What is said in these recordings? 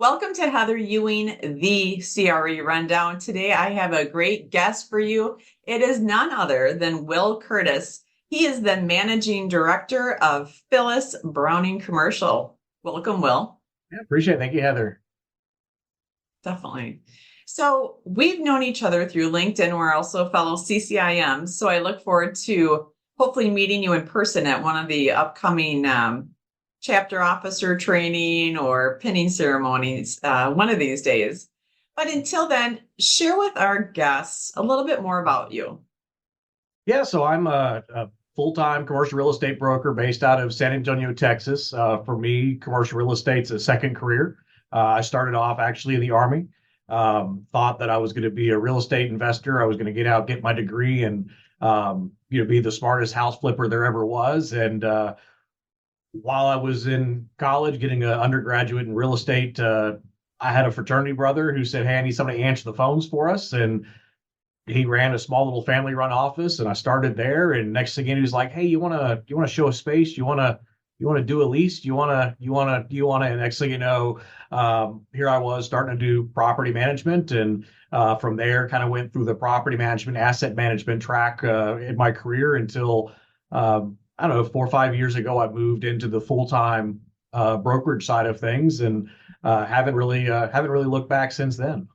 Welcome to Heather Ewing, the CRE Rundown. Today I have a great guest for you. It is none other than Will Curtis. He is the managing director of Phyllis Browning Commercial. Welcome, Will. Yeah, appreciate it. Thank you, Heather. Definitely. So we've known each other through LinkedIn. We're also fellow CCIMs. So I look forward to hopefully meeting you in person at one of the upcoming chapter officer training or pinning ceremonies one of these days. But until then, share with our guests a little bit more about you. Yeah, so I'm a full-time commercial real estate broker based out of San Antonio, Texas. For me, commercial real estate's a second career. I started off actually in the Army. Thought that I was going to be a real estate investor. I was going to get out, get my degree, and be the smartest house flipper there ever was. And while I was in college getting an undergraduate in real estate, I had a fraternity brother who said, "Hey, I need somebody to answer the phones for us." And he ran a small little family run office, and I started there. And next thing he was like, "Hey, you want to show a space? You want to do a lease? You want to?" And next thing you know, here I was starting to do property management, and from there, kind of went through the property management, asset management track in my career until I don't know, 4 or 5 years ago, I moved into the full time brokerage side of things, and haven't really looked back since then.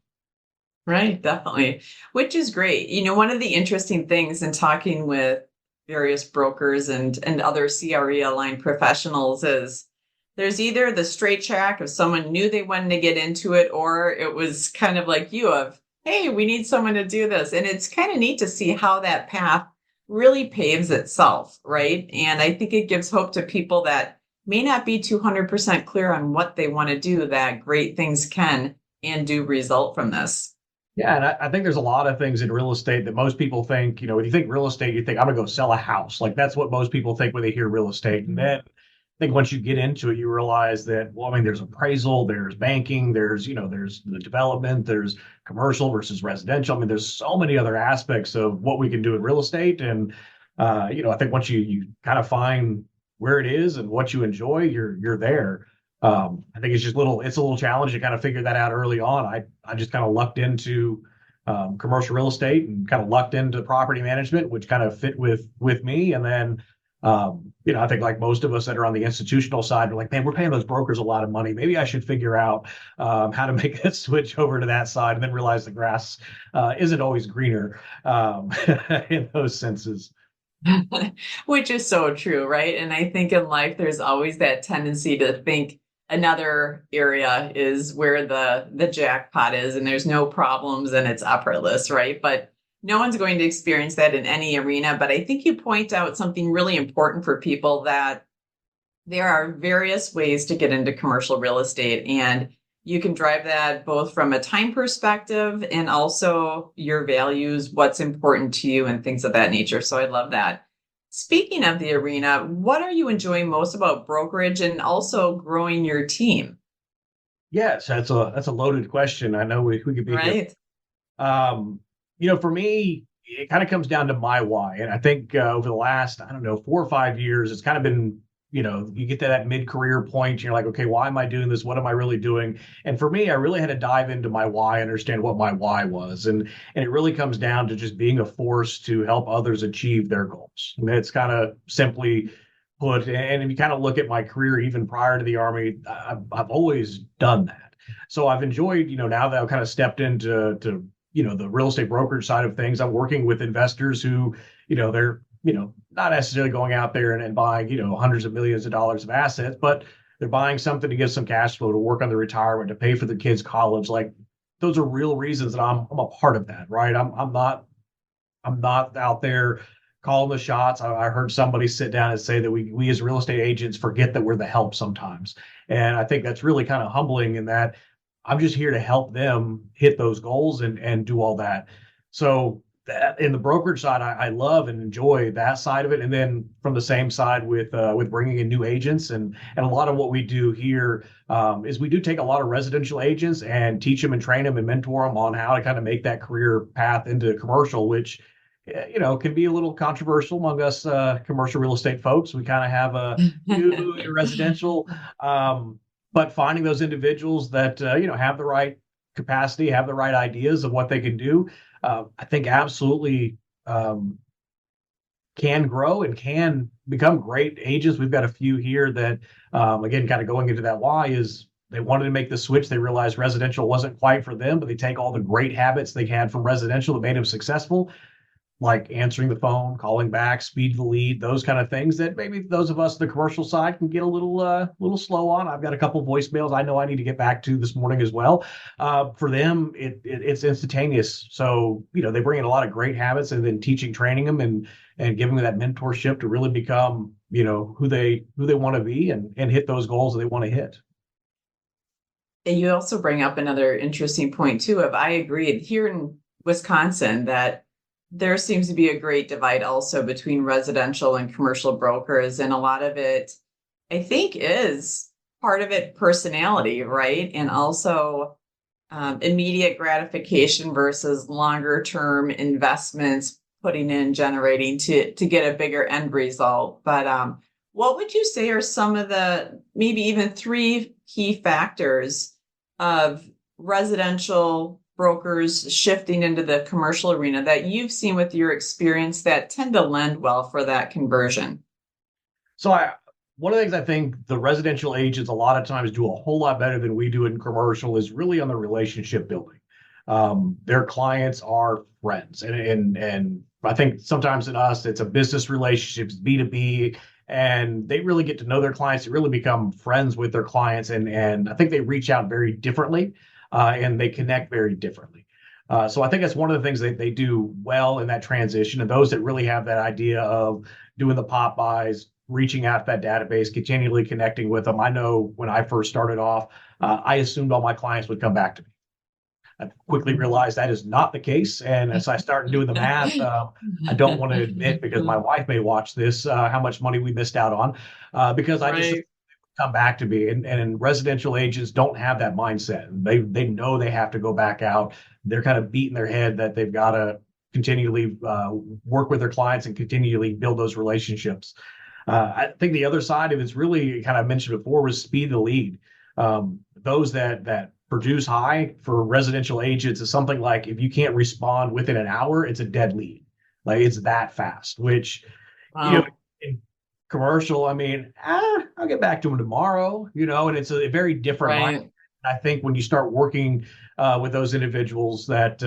Right, definitely. Which is great. One of the interesting things in talking with various brokers and other CRE aligned professionals is there's either the straight track of someone knew they wanted to get into it, or it was kind of like you of, hey, we need someone to do this. And it's kind of neat to see how that path really paves itself, right? And I think it gives hope to people that may not be 200% clear on what they want to do, that great things can and do result from this. Yeah, and I think there's a lot of things in real estate that most people think, when you think real estate, you think, I'm gonna go sell a house. Like that's what most people think when they hear real estate. And then I think once you get into it, you realize that, well, I mean, there's appraisal, there's banking, there's the development, there's commercial versus residential. I mean, there's so many other aspects of what we can do in real estate. And I think once you kind of find where it is and what you enjoy, you're there. I think it's a little challenge to kind of figure that out early on. I just kind of lucked into commercial real estate and kind of lucked into property management, which kind of fit with me. And then, I think like most of us that are on the institutional side, we're like, man, we're paying those brokers a lot of money. Maybe I should figure out how to make that switch over to that side, and then realize the grass isn't always greener in those senses. Which is so true, right? And I think in life, there's always that tendency to think another area is where the jackpot is and there's no problems and it's effortless, right? But no one's going to experience that in any arena. But I think you point out something really important for people, that there are various ways to get into commercial real estate, and you can drive that both from a time perspective and also your values, what's important to you, and things of that nature. So I love that. Speaking of the arena, what are you enjoying most about brokerage and also growing your team? Yes, that's a loaded question. I know we could be here. Right. For me, it kind of comes down to my why. And I think over the last, I don't know, 4 or 5 years, it's kind of been, you get to that mid-career point, and you're like, okay, why am I doing this? What am I really doing? And for me, I really had to dive into my why, understand what my why was. And it really comes down to just being a force to help others achieve their goals. And it's kind of simply put. And if you kind of look at my career, even prior to the Army, I've always done that. So I've enjoyed, now that I've kind of stepped into the real estate brokerage side of things, I'm working with investors who, they're, not necessarily going out there and buying, hundreds of millions of dollars of assets, but they're buying something to get some cash flow to work on their retirement, to pay for their kids' college. Like those are real reasons that I'm a part of that, right? I'm not out there calling the shots. I heard somebody sit down and say that we as real estate agents forget that we're the help sometimes. And I think that's really kind of humbling, in that I'm just here to help them hit those goals and do all that. So that in the brokerage side, I love and enjoy that side of it. And then from the same side with bringing in new agents, and a lot of what we do here is we do take a lot of residential agents and teach them and train them and mentor them on how to kind of make that career path into commercial, which can be a little controversial among us commercial real estate folks. We kind of have a new residential. but finding those individuals that have the right capacity, have the right ideas of what they can do, I think absolutely um, can grow and can become great agents. We've got a few here that, again, kind of going into that why is they wanted to make the switch. They realized residential wasn't quite for them, but they take all the great habits they had from residential that made them successful, like answering the phone, calling back, speed the lead, those kind of things that maybe those of us on the commercial side can get a little slow on. I've got a couple voicemails I know I need to get back to this morning as well. For them, it's instantaneous. So they bring in a lot of great habits, and then teaching, training them, and giving them that mentorship to really become who they want to be and hit those goals that they want to hit. And you also bring up another interesting point too. Of I agree here in Wisconsin that there seems to be a great divide also between residential and commercial brokers. And a lot of it, I think, is part of it personality, right? And also immediate gratification versus longer term investments, putting in, generating to get a bigger end result. But what would you say are some of the maybe even three key factors of residential brokers shifting into the commercial arena that you've seen with your experience that tend to lend well for that conversion? So one of the things I think the residential agents a lot of times do a whole lot better than we do in commercial is really on the relationship building. Their clients are friends, and I think sometimes in us it's a business relationships, B2B, and they really get to know their clients. They really become friends with their clients, and I think they reach out very differently, and they connect very differently. So I think that's one of the things that they do well in that transition. And those that really have that idea of doing the pop buys, reaching out to that database, continually connecting with them. I know when I first started off, I assumed all my clients would come back to me. I quickly realized that is not the case. And as I started doing the math, I don't want to admit, because my wife may watch this, how much money we missed out on, because I just come back to me. And residential agents don't have that mindset. They know they have to go back out. They're kind of beating their head that they've got to continually work with their clients and continually build those relationships. I think the other side of it's really kind of mentioned before was speed the lead. Those that produce high for residential agents is something like if you can't respond within an hour, it's a dead lead. Like it's that fast, which, Wow. in commercial, I mean, I'll get back to them tomorrow, and it's a very different Right. line. I think when you start working with those individuals that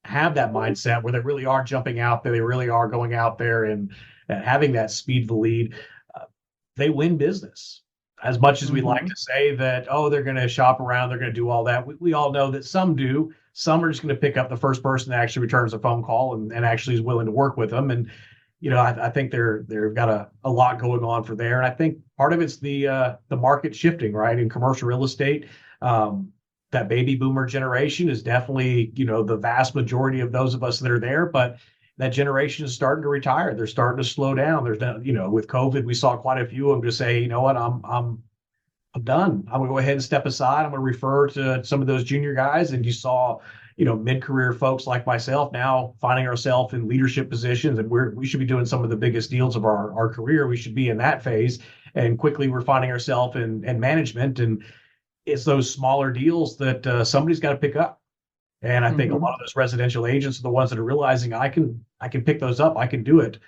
have that mindset where they really are jumping out there, they really are going out there and having that speed the lead, they win business. As much as we like to say that, oh, they're going to shop around, they're going to do all that, we all know that some do. Some are just going to pick up the first person that actually returns a phone call and actually is willing to work with them. And, I think they've got a lot going on for there. And I think part of it's the market shifting, right? In commercial real estate, that baby boomer generation is definitely, the vast majority of those of us that are there, but that generation is starting to retire. They're starting to slow down. There's no, with COVID, we saw quite a few of them just say, you know what, I'm done. I'm gonna go ahead and step aside. I'm gonna refer to some of those junior guys. And you saw, mid-career folks like myself now finding ourselves in leadership positions, and we should be doing some of the biggest deals of our career. We should be in that phase, and quickly we're finding ourselves in management. And it's those smaller deals that somebody's got to pick up. And I think a lot of those residential agents are the ones that are realizing I can pick those up. I can do it.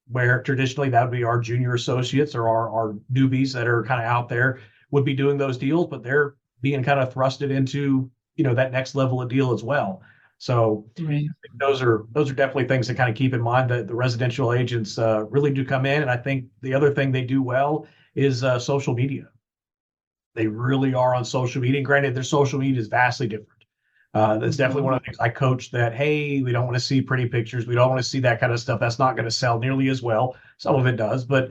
Where traditionally that would be our junior associates or our newbies that are kind of out there would be doing those deals, but they're being kind of thrusted into, that next level of deal as well. So Right. I think those are definitely things to kind of keep in mind, that the residential agents really do come in. And I think the other thing they do well is social media. They really are on social media. And granted, their social media is vastly different. That's definitely one of the things I coach, that, hey, we don't want to see pretty pictures. We don't want to see that kind of stuff. That's not going to sell nearly as well. Some of it does, but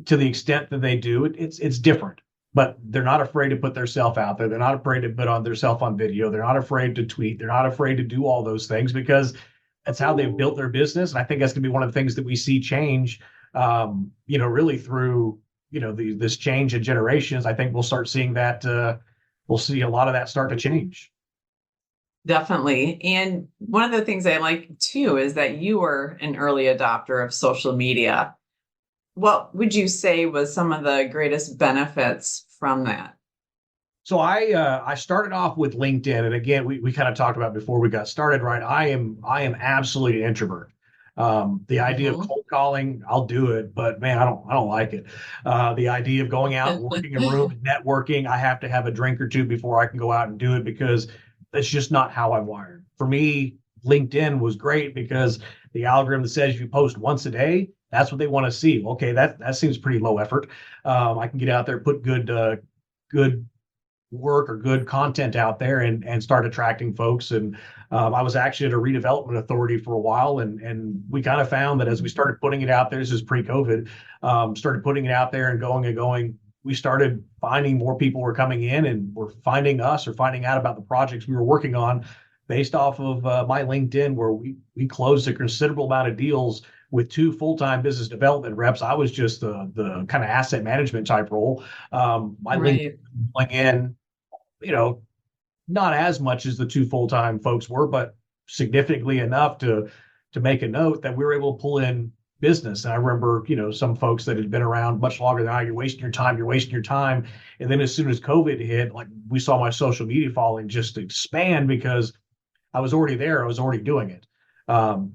to the extent that they do, it's different. But they're not afraid to put themselves out there. They're not afraid to put on themselves on video. They're not afraid to tweet. They're not afraid to do all those things, because that's how they've built their business. And I think that's going to be one of the things that we see change, really through, this change in generations. I think we'll start seeing that. We'll see a lot of that start to change. Definitely. And one of the things I like too is that you were an early adopter of social media. What would you say was some of the greatest benefits from that? So I started off with LinkedIn, and again, we kind of talked about before we got started, right? I am absolutely an introvert. The idea of Mhm. cold calling, I'll do it, but man, I don't like it. The idea of going out and working a room and networking, I have to have a drink or two before I can go out and do it because that's just not how I'm wired. For me, LinkedIn was great because the algorithm says if you post once a day, that's what they want to see. Okay, that seems pretty low effort. I can get out there, put good work or good content out there and start attracting folks. And I was actually at a redevelopment authority for a while, and we kind of found that as we started putting it out there, this is pre-COVID, started putting it out there and going, we started finding more people were coming in and were finding us or finding out about the projects we were working on based off of my LinkedIn, where we closed a considerable amount of deals with two full-time business development reps. I was just the kind of asset management type role. My LinkedIn Right. pulling in, you know, not as much as the two full-time folks were, but significantly enough to make a note that we were able to pull in business. And I remember, some folks that had been around much longer than I, you're wasting your time, you're wasting your time. And then as soon as COVID hit, like we saw my social media following just expand because I was already there, I was already doing it.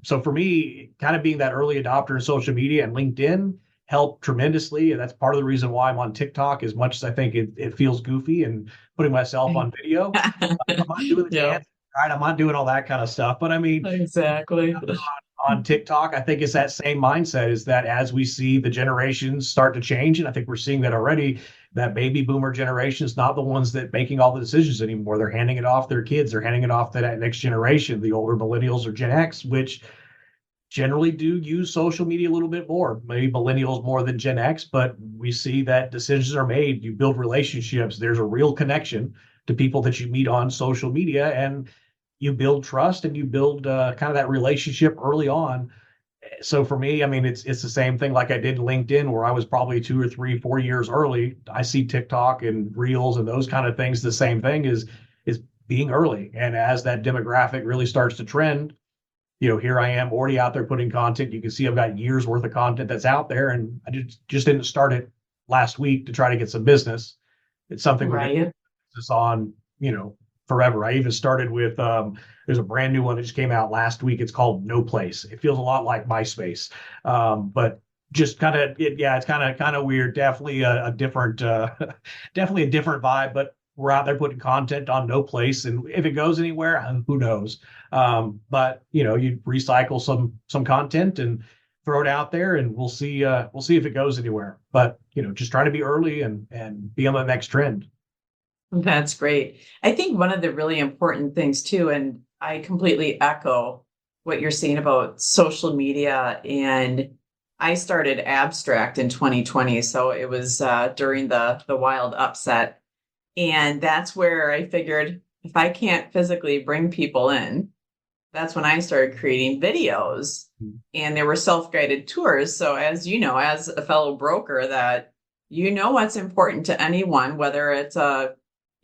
So for me, kind of being that early adopter in social media and LinkedIn helped tremendously. And that's part of the reason why I'm on TikTok, as much as I think it feels goofy and putting myself on video. I'm not doing the Yeah, dance, right? I'm not doing all that kind of stuff. But I mean, exactly. on TikTok, I think it's that same mindset is that as we see the generations start to change, and I think we're seeing that already, that baby boomer generation is not the ones that making all the decisions anymore. They're handing it off their kids. They're handing it off to that next generation, the older millennials or Gen X, which generally do use social media a little bit more, maybe millennials more than Gen X, but we see that decisions are made. You build relationships. There's a real connection to people that you meet on social media, and you build trust and you build kind of that relationship early on. So for me, I mean, it's the same thing like I did in LinkedIn, where I was probably 2 or 3, 4 years early. I see TikTok and Reels and those kind of things. The same thing is being early, and as that demographic really starts to trend, here I am already out there putting content. You can see I've got years worth of content that's out there, and I just didn't start it last week to try to get some business. It's something we're going to Right. focus on, forever. I even started with there's a brand new one that just came out last week. It's called No Place. It feels a lot like MySpace, but just kind of yeah, it's kind of weird. Definitely a different definitely a different vibe, but we're out there putting content on No Place, and if it goes anywhere, who knows? But you recycle some content and throw it out there, and we'll see if it goes anywhere. But just try to be early and be on the next trend. That's great. I think one of the really important things too, and I completely echo what you're saying about social media. And I started Abstract in 2020, so it was during the wild upset, and that's where I figured if I can't physically bring people in, that's when I started creating videos, and they were self-guided tours. So as you know, as a fellow broker, that what's important to anyone, whether it's a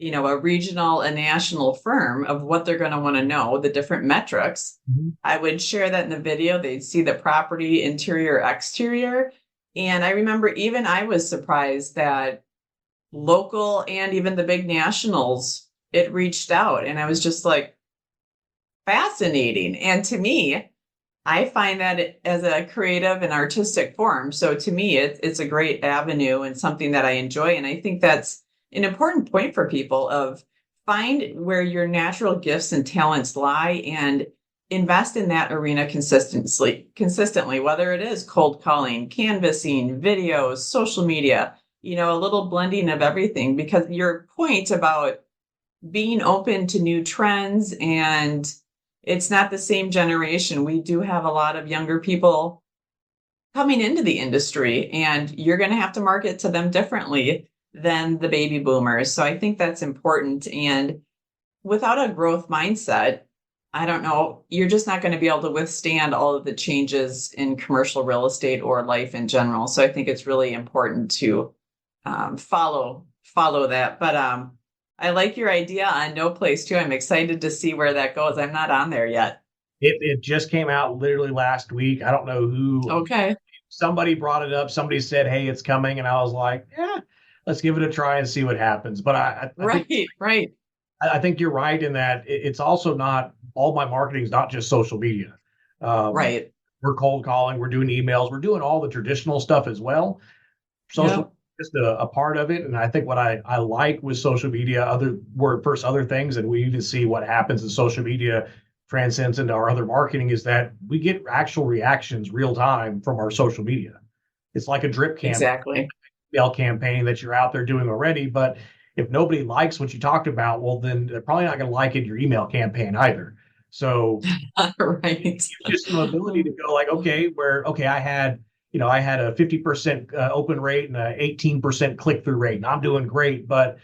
regional, a national firm, of what they're going to want to know, the different metrics. Mhm. I would share that in the video. They'd see the property, interior, exterior. And I remember even I was surprised that local and even the big nationals, it reached out. And I was just like, fascinating. And to me, I find that as a creative and artistic form. So to me, it's a great avenue and something that I enjoy. And I think that's an important point for people of find where your natural gifts and talents lie and invest in that arena consistently, whether it is cold calling, canvassing, videos, social media, a little blending of everything, because your point about being open to new trends, and it's not the same generation. We do have a lot of younger people coming into the industry, and you're going to have to market to them differently than the baby boomers. So I think that's important. And without a growth mindset, I don't know, you're just not going to be able to withstand all of the changes in commercial real estate or life in general. So I think it's really important to follow that. But I like your idea on No Place too. I'm excited to see where that goes. I'm not on there yet. It just came out literally last week. I don't know who. Okay. Somebody brought it up. Somebody said, "Hey, it's coming," and I was like, "Yeah." let's give it a try and see what happens. But Right, right, I think you're right in that it's also not all my marketing is not just social media. Um, right. we're cold calling, we're doing emails, we're doing all the traditional stuff as well. Social Yep, is just a part of it. And I think what I like with social media, other word first, other things, and we even see what happens in social media transcends into our other marketing is that we get actual reactions real time from our social media. It's like a drip campaign exactly. email campaign that you're out there doing already. But if nobody likes what you talked about, well, then they're probably not going to like it in your email campaign either. So Right. gives you some ability to go like, okay, okay, I had a 50% open rate and a 18% click through rate, and I'm doing great, but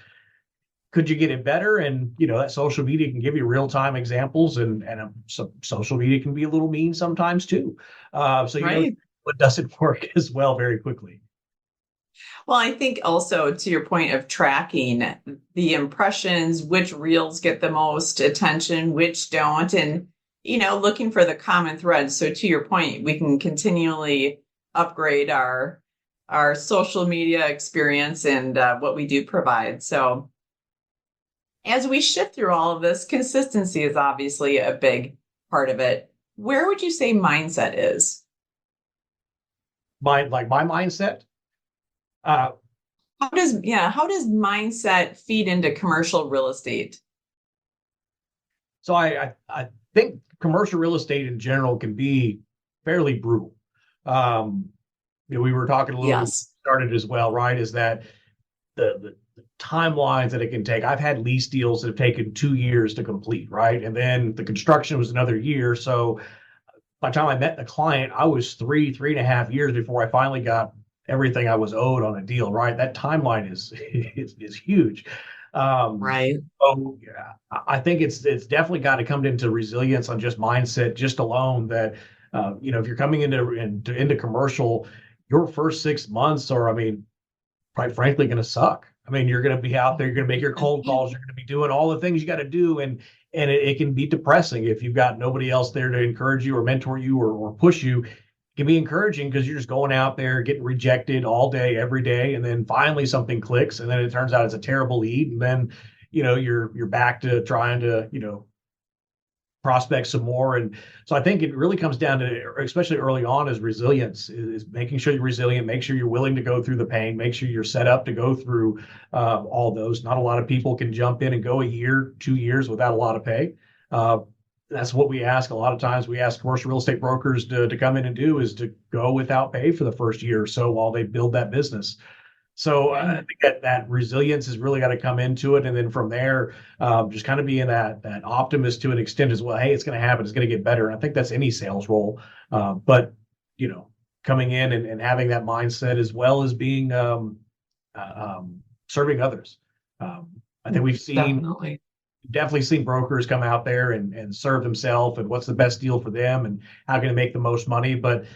could you get it better? And that social media can give you real time examples, and so social media can be a little mean sometimes too. So Right. what doesn't work as well very quickly. Well, I think also to your point of tracking the impressions, which reels get the most attention, which don't, and looking for the common thread. So to your point, we can continually upgrade our social media experience and what we do provide. So as we shift through all of this, consistency is obviously a big part of it. Where would you say mindset is? My mindset. Uh, How does mindset feed into commercial real estate? so I think commercial real estate in general can be fairly brutal. Um, we were talking a little bit Yes. started as well, right? Is that the timelines that it can take. I've had lease deals that have taken 2 years to complete, right? And then the construction was another year. So by the time I met the client, I was 3.5 years before I finally got everything I was owed on a deal, right? That timeline is huge. Um, Right. so yeah, I think it's definitely got to come into resilience on just mindset, just alone that if you're coming into commercial, your first 6 months are, I mean, quite frankly, going to suck. I mean, you're going to be out there, you're going to make your cold calls, you're going to be doing all the things you got to do, and it can be depressing if you've got nobody else there to encourage you or mentor you or push you. It can be encouraging because you're just going out there getting rejected all day, every day, and then finally something clicks, and then it turns out it's a terrible lead, and then you're back to trying to prospect some more. And so I think it really comes down to, especially early on, is resilience, is making sure you're resilient, make sure you're willing to go through the pain, make sure you're set up to go through all those. Not a lot of people can jump in and go a year, 2 years without a lot of pay. Uh, that's what we ask. A lot of times we ask commercial real estate brokers to come in and do is to go without pay for the first year or so while they build that business. So I think that resilience has really got to come into it, and then from there, just kind of being that optimist to an extent as well. Hey, it's going to happen. It's going to get better. And I think that's any sales role, but coming in and having that mindset as well as being serving others. I think Definitely. definitely seen brokers come out there and serve themselves and what's the best deal for them and how can they make the most money, but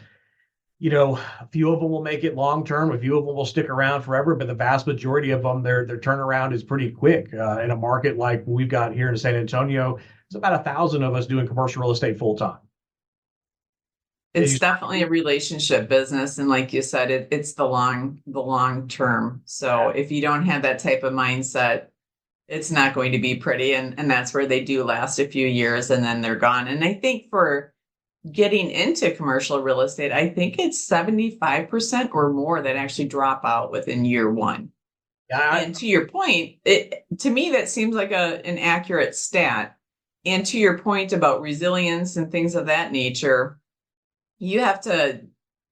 a few of them will make it long term. A few of them will stick around forever, but the vast majority of them, their turnaround is pretty quick. In a market like we've got here in San Antonio, there's about 1,000 of us doing commercial real estate full time. It's definitely a relationship business. And like you said, it's the long term. So if you don't have that type of mindset, it's not going to be pretty. And that's where they do last a few years and then they're gone. And I think for getting into commercial real estate, I think it's 75% or more that actually drop out within year one. Yeah, And to your point, to me that seems like an accurate stat. And to your point about resilience and things of that nature, you have to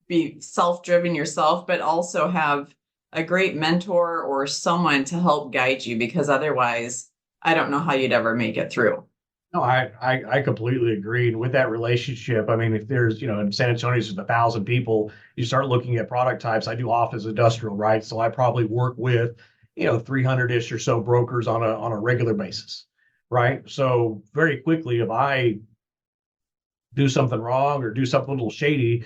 be self-driven yourself, but also have a great mentor or someone to help guide you, because otherwise, I don't know how you'd ever make it through. no, I completely agree. And with that relationship, I mean, if there's, in San Antonio, there's 1,000 people, you start looking at product types. I do office industrial, right? So I probably work with, 300-ish or so brokers on a regular basis, right? So very quickly, if I do something wrong or do something a little shady,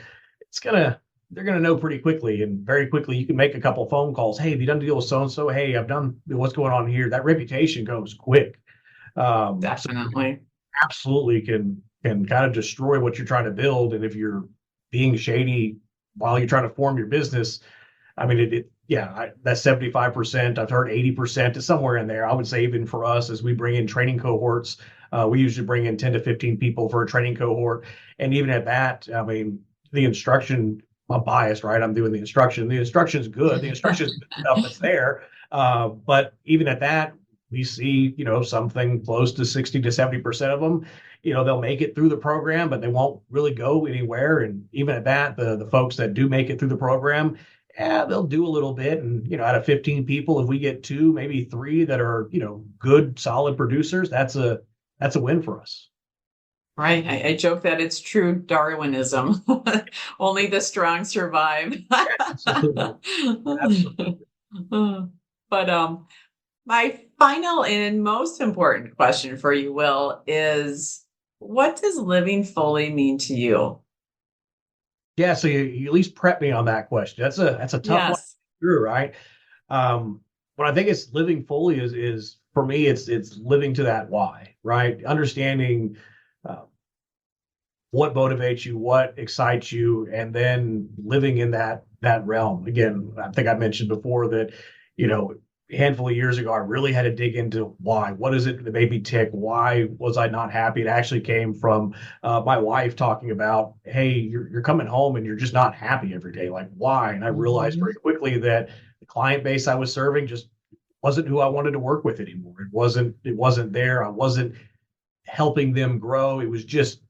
they're gonna know pretty quickly. And very quickly you can make a couple phone calls. Hey, have you done a deal with so and so? Hey, I've done, what's going on here? That reputation goes quick. So Definitely. absolutely can kind of destroy what you're trying to build. And if you're being shady while you're trying to form your business, I mean, that's 75%. I've heard 80% is somewhere in there. I would say even for us, as we bring in training cohorts, we usually bring in 10 to 15 people for a training cohort. And even at that, I mean, the instruction, I'm biased, right? I'm doing the instruction. The instruction's good. The instruction's good enough that's there. But even at that, we see, something close to 60 to 70% of them, they'll make it through the program, but they won't really go anywhere. And even at that, the folks that do make it through the program, they'll do a little bit. And, out of 15 people, if we get 2, maybe 3 that are, good, solid producers, that's a win for us. Right. I joke that it's true Darwinism. Only the strong survive. Absolutely. Absolutely. But my final and most important question for you, Will, is what does living fully mean to you? Yeah, so you at least prep me on that question. That's a tough one through, right? What I think it's living fully is for me, it's living to that why, right? Understanding what motivates you, what excites you, and then living in that realm. Again, I think I mentioned before that, a handful of years ago, I really had to dig into why. What is it that made me tick? Why was I not happy? It actually came from my wife talking about, hey, you're coming home and you're just not happy every day. Like, why? And I realized very quickly that the client base I was serving just wasn't who I wanted to work with anymore. It wasn't there. I wasn't helping them grow. It was just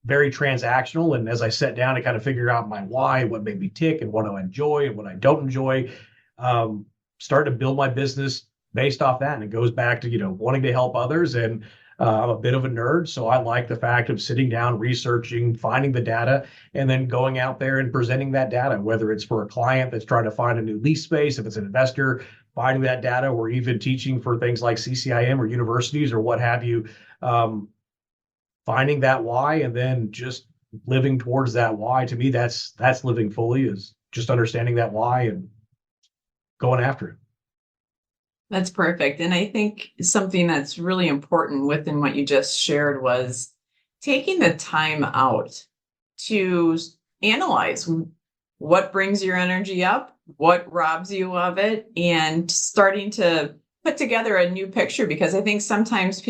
very transactional. And as I sat down to kind of figure out my why, what made me tick and what I enjoy and what I don't enjoy, started to build my business based off that. And it goes back to, wanting to help others. And I'm a bit of a nerd. So I like the fact of sitting down, researching, finding the data, and then going out there and presenting that data, whether it's for a client that's trying to find a new lease space, if it's an investor, finding that data, or even teaching for things like CCIM or universities or what have you. Finding that why and then just living towards that why. To me, that's living fully, is just understanding that why and going after it. That's perfect. And I think something that's really important within what you just shared was taking the time out to analyze what brings your energy up, what robs you of it, and starting to put together a new picture. Because I think sometimes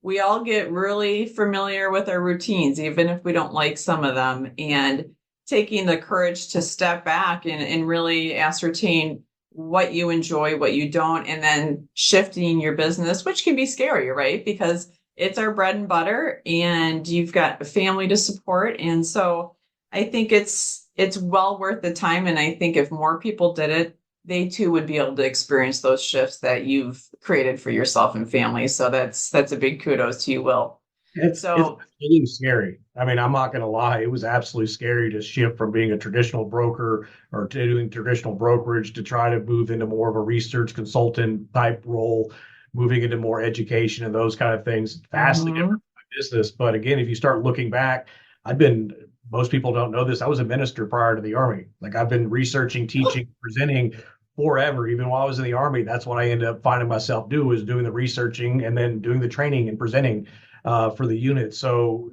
we all get really familiar with our routines, even if we don't like some of them, and taking the courage to step back and really ascertain what you enjoy, what you don't, and then shifting your business, which can be scary, right? Because it's our bread and butter and you've got a family to support. And so I think it's well worth the time. And I think if more people did it, they too would be able to experience those shifts that you've created for yourself and family. So that's a big kudos to you, Will. It's really scary. I mean, I'm not going to lie. It was absolutely scary to shift from being a traditional broker or to doing traditional brokerage to try to move into more of a research consultant type role, moving into more education and those kind of things. Vastly different from my business. But again, if you start looking back, most people don't know this, I was a minister prior to the Army. Like, I've been researching, teaching, presenting forever. Even while I was in the Army, that's what I ended up finding myself do, was doing the researching and then doing the training and presenting for the unit. So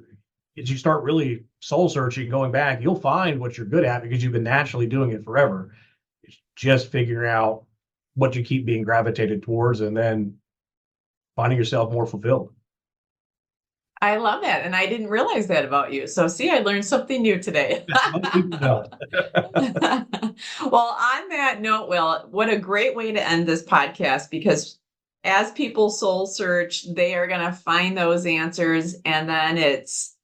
as you start really soul searching, going back, you'll find what you're good at because you've been naturally doing it forever. It's just figuring out what you keep being gravitated towards and then finding yourself more fulfilled. I love that. And I didn't realize that about you. So see, I learned something new today. Well, on that note, Will, what a great way to end this podcast, because as people soul search, they are going to find those answers. And then it's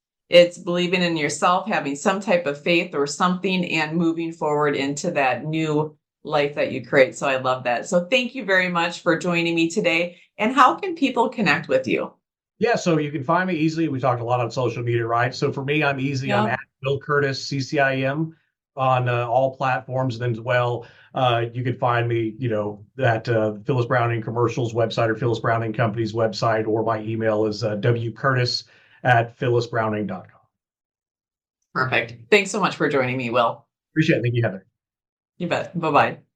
believing in yourself, having some type of faith or something, and moving forward into that new life that you create. So I love that. So thank you very much for joining me today. And how can people connect with you? Yeah, so you can find me easily. We talked a lot on social media, right? So for me, I'm easy. Yeah. I'm at Bill Curtis, CCIM, on all platforms. And then as well, you can find me, at Phyllis Browning Commercials website or Phyllis Browning Company's website, or my email is wcurtis@phyllisbrowning.com. Perfect. Thanks so much for joining me, Will. Appreciate it. Thank you, Heather. You bet. Bye-bye.